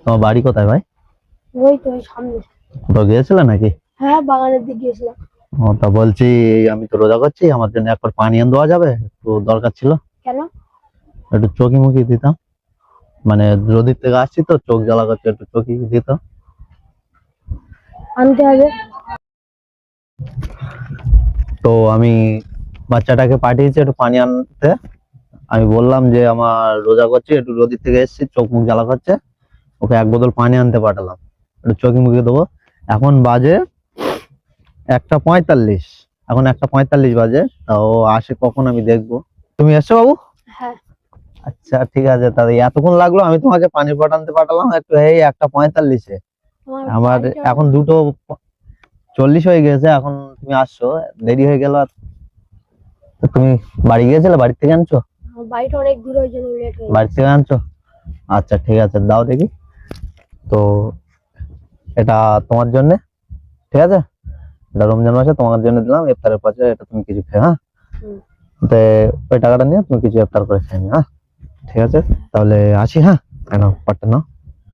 তোমার বাড়ি কোথায় ভাই? ওই তো সামনে। কোথাও গিয়েছিলে নাকি? হ্যাঁ, বাগানের দিকে গেছিলাম। ও, তা বলছি আমি তো রোজা করছি, আমার জন্য একবার পানি এনে দেওয়া যাবে? একটু দরকার ছিল। কেন? একটু চোখি মুখি দিতাম, মানে নদীর থেকে আসছি তো, চোখ জ্বালা করছে, একটু চোখি দিত। আনতে হবে। তো আমি বাচ্চাটাকে পাঠিয়েছি একটু পানি আনতে। আমি বললাম যে আমার রোজা করছি, একটু নদীর থেকে এসেছি, চোখ মুখ জ্বালা করছে, ওকে এক বোতল পানি আনতে পাঠালাম, একটু চোখে মুখে দেবো। এখন বাজে 1:45। এখন 1:45 বাজে, তা ও আসে কখন আমি দেখবো। তুমি এসছো বাবু? হ্যাঁ। আচ্ছা ঠিক আছে, তাহলে এতক্ষণ লাগলো, আমি তোমাকে পানি পাঠাতে পাঠালাম একটু এই 1:45-এ। আমার এখন 2:40 হয়ে গেছে, এখন তুমি আসছো, দেরি হয়ে গেল। তো তুমি বাড়ি গিয়েছিলে, বাড়ি থেকে আনছো? আমার বাড়িটা অনেক দূর, ওই জন্য লেট হয়ে বাড়ি থেকে আনছো? আচ্ছা ঠিক আছে, দাও দেখি। তো এটা তোমার জন্য, ঠিক আছে? এটা রমজান মাসে তোমার জন্য দিলাম, ইফতারের পাশে এটা তুমি কিছু খেয়ে, হ্যাঁ? হুম। তো ওই টাকাটা নিয়ে তুমি কিছু ইফতার করে খেয়ে নিও, হ্যাঁ? ঠিক আছে, তাহলে আসি, হ্যাঁ? নাও পাঠটা নাও।